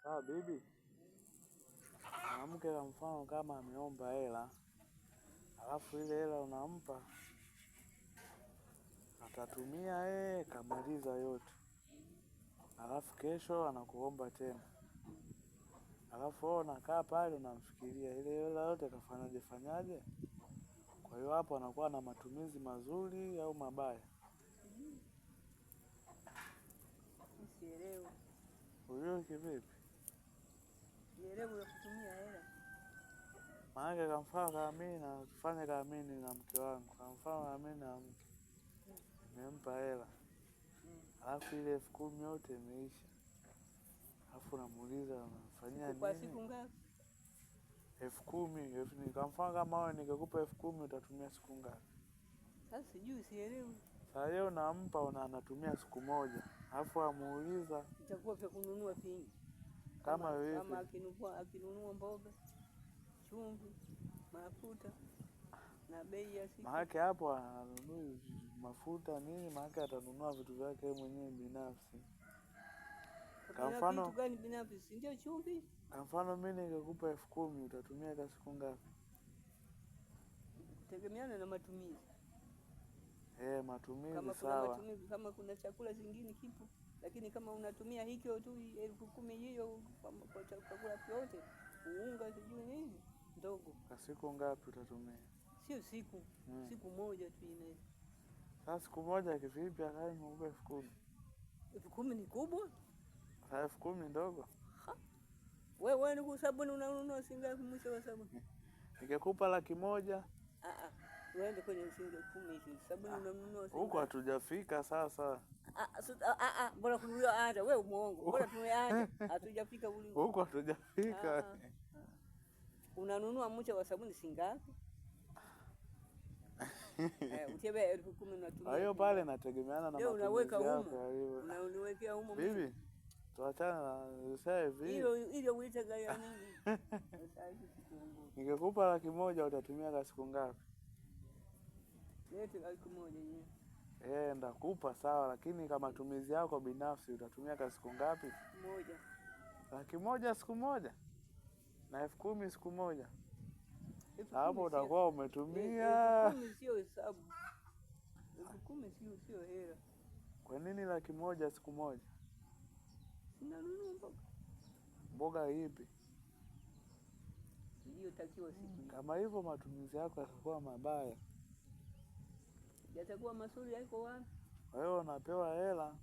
Sawa bibi, mwanamke kwa mfano kama ameomba hela, alafu ile hela unampa, atatumia kamaliza yote, alafu kesho anakuomba tena, alafu wewe unakaa pale unamfikiria ile hela yote kafanyaje. Kwa hiyo hapo anakuwa na matumizi mazuri au mabaya? Sielewi. Huyo kivipi? Sielewi ya kutumia hela. Maana kwa mfano kama mimi nafanya kama mimi na mke wangu, kwa mfano kama mimi na mke nimempa hela, alafu ile 10,000 yote imeisha, alafu namuuliza unafanyia nini? Kwa siku ngapi? 10,000. Kwa mfano kama wewe ningekupa 10,000 utatumia siku ngapi? Sasa sijui, sielewi. Sasa leo nampa anatumia siku moja, alafu amuuliza itakuwa vya kununua vingi. Kama wewe kama akinunua mboga, chumvi, mafuta na bei ya siku. Maana hapo anunui mafuta nini, maana atanunua vitu vyake mwenyewe binafsi. Kwa mfano kitu gani binafsi? Si ndio chumvi? Kwa mfano mimi ningekupa 10,000 utatumia kwa siku ngapi? Tegemeana na matumizi. Matumizi kama sawa. Kuna matumizi, kama kuna chakula kingine kipo, lakini kama unatumia hicho tu 10,000 hiyo kwa chakula chote, unga sijui nini ndogo. Kwa siku ngapi utatumia? Sio siku, siku moja tu inaweza. Sasa siku moja kivipi akae ngombe 10,000? 10,000 ni kubwa? 10,000 ndogo. Wewe ni sabuni unanunua singapi mwisho wa sabuni? Ningekupa 100,000. Uende kwenye shilingi 10,000 hizo. Sabuni unanunua huko hatujafika sasa. Bora kununua hata wewe muongo. Bora tumeacha hatujafika uliko. Huko hatujafika. Unanunua mche wa sabuni singapi? Utebe 10,000 unatumia. Hiyo pale nategemeana na matumizi yako. Unawekea humo. Bibi, tuachana na sasa hivi. Ile uite gari ya nini? Ningekupa 100,000 utatumia kwa siku ngapi? Lete 100,000 yenyewe. Ndakupa sawa, lakini kama matumizi yako binafsi utatumia kwa siku ngapi? Moja. 100,000 siku moja? Na 10,000 siku moja? Hapo utakuwa umetumia. 10,000 sio hesabu. 10,000 sio hela. Kwa nini 100,000 siku moja? Sinanunua mboga. Mboga ipi? Ndio takiwa siku. Kama hivyo matumizi yako yatakuwa mabaya. Yatakuwa mazuri yako wapi? Wewe unapewa hela,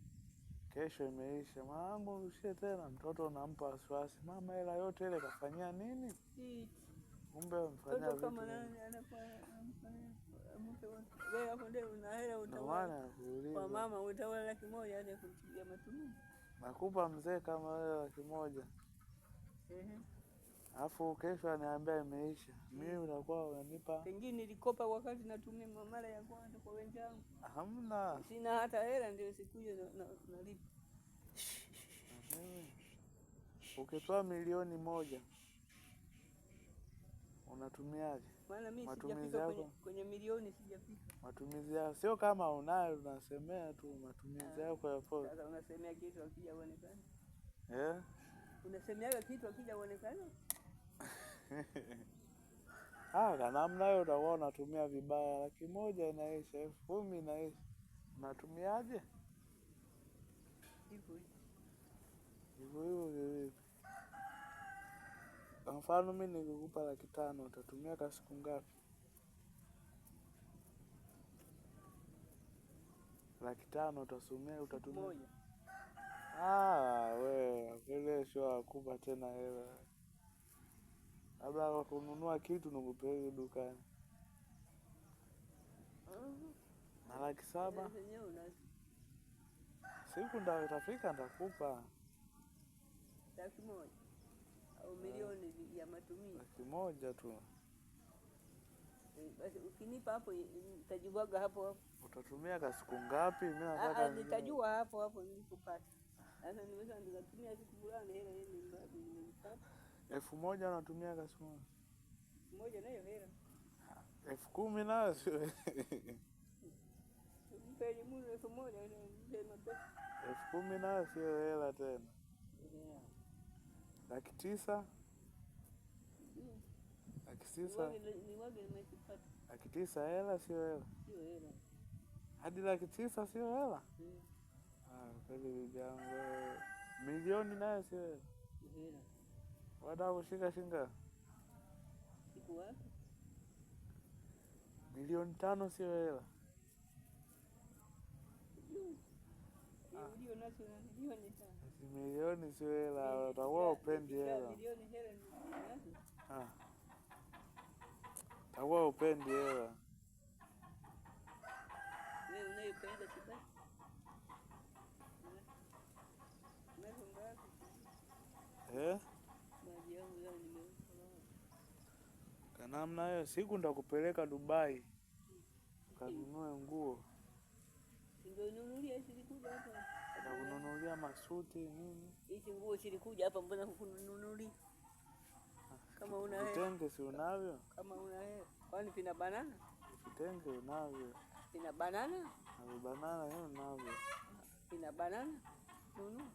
kesho imeisha. Mwanangu urushie tena, mtoto unampa wasiwasi. Mama hela yote ile kafanyia nini? Kumbe mfanya vitu. Kama nani anafanya mke wake. Wewe hapo ndio una hela utawala. Kwa mama utawala 100,000 hadi kumtilia matumizi. Nakupa mzee kama wewe 100,000. Alafu kesho aniambia imeisha. Mimi utakuwa unanipa. Pengine nilikopa wakati natumia mara ya kwanza kwa wenzangu. Hamna. Sina hata hela ndio sikuje nalipa. Ukitoa 1,000,000 unatumiaje? Maana mimi sijafika kwenye milioni sijafika. Matumizi yako sio kama unayo, unasemea tu matumizi yako ya pole. Sasa unasemea kitu akija uonekane. Unasemea kitu akija uonekane? Kwa namna hiyo utakuwa unatumia vibaya. 100,000 inaisha, 10,000 inaisha. Unatumiaje? Hivyo. Kwa mfano mimi ningekupa 500,000 utatumia kwa siku ngapi? 500,000 utatumia moja. Wewe vile sio akupa tena hela. Labda kununua kitu nikupeleke dukani. Na 700,000 siku ndio utafika nitakupa 100,000 au milioni ya matumizi. 100,000 tu. Basi ukinipa hapo nitajibwaga hapo. Utatumia kwa siku ngapi? Mimi nataka nitajua hapo nilipopata. Sasa nimeweza nikatumia siku fulani hela hii nimepata. 1,000 unatumia kwa siku moja. 1,000 nayo hela. 10,000 nayo sio. Mpeni mimi 1,000 ndio mapesa. 10,000 nayo sio hela tena. 9,000,000. 9,000,000. Nimekipata. 9,000,000 hela sio hela? Sio hela. Hadi 9,000,000 sio hela? Kweli bibi yangu, milioni nayo sio hela? Hela. Wataka kushika shinga? Siku wapi? Milioni 5 sio hela? Ndio nacho na milioni sana. Milioni sio hela, utakuwa upendi hela. Milioni hela ni nazo. Utakuwa upendi hela. Wewe unayopenda sibasi? Maji yangu leo nimeutoa. Kanamna hiyo siku ndakupeleka Dubai. Kanunue nguo. Ndio nunulia silikuja hapa. Nakununulia masuti nini? Hizi nguo silikuja hapa, mbona hukununulia? Kama una hela. Vitenge si unavyo? Kama una hela. Kwani vina banana? Vitenge unavyo. Vina banana? Na banana hiyo unavyo. Vina banana? Nunu.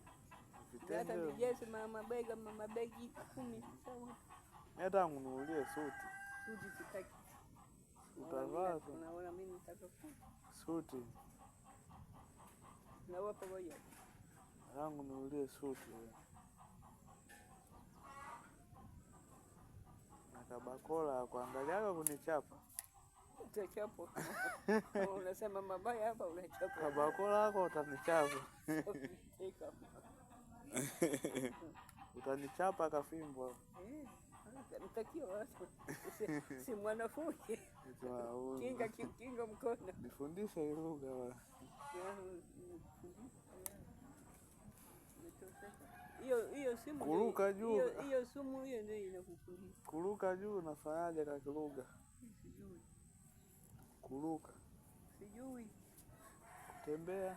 Vitenge. Hata vijesi mabegi 10 sawa. Hata ngununulie suti. Suti sitaki. Utavaa. Unaona mimi nitaka suti. Na wapo ngoja. Yangu nunulie suti. Na kabakola kuangaliaga kunichapa. Utachapa. Unasema mabaya hapa unachapa. Kabakola yako utanichapa. Utanichapa kafimbo. Mtakio watu. Si mwanafunzi. Kinga mkono. Nifundishe lugha bwana. Hiyo simu kuruka juu. Hiyo sumu hiyo ndio inakufundisha. Kuruka juu unafanyaje kwa lugha? Sijui. Kuruka. Sijui. Kutembea.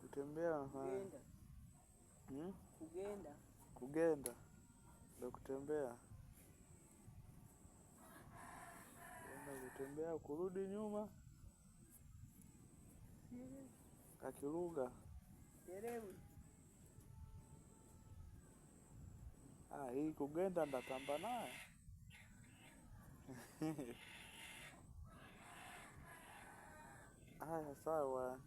Kutembea unafanya. Kugenda. Kugenda. Ndio kutembea. Kutembea kurudi nyuma. Kakiruga. Elewi. Hii kugenda ndatamba naye. Sawa.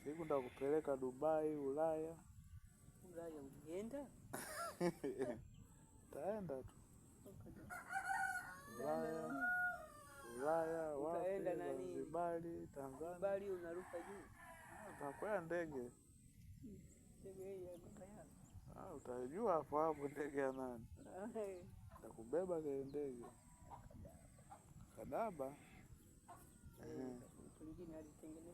Siku ndakupeleka Dubai, Ulaya. Ulaya ungeenda? Taenda tu. Ulaya, wapi, Zanzibar, Tanzania. Zanzibar unaruka juu. Utakwea ndege. Ndege ya baba. Utajua hapo ndege ya nani. Nitakubeba kwa ndege. Kadaba. Mwingine alitengeneza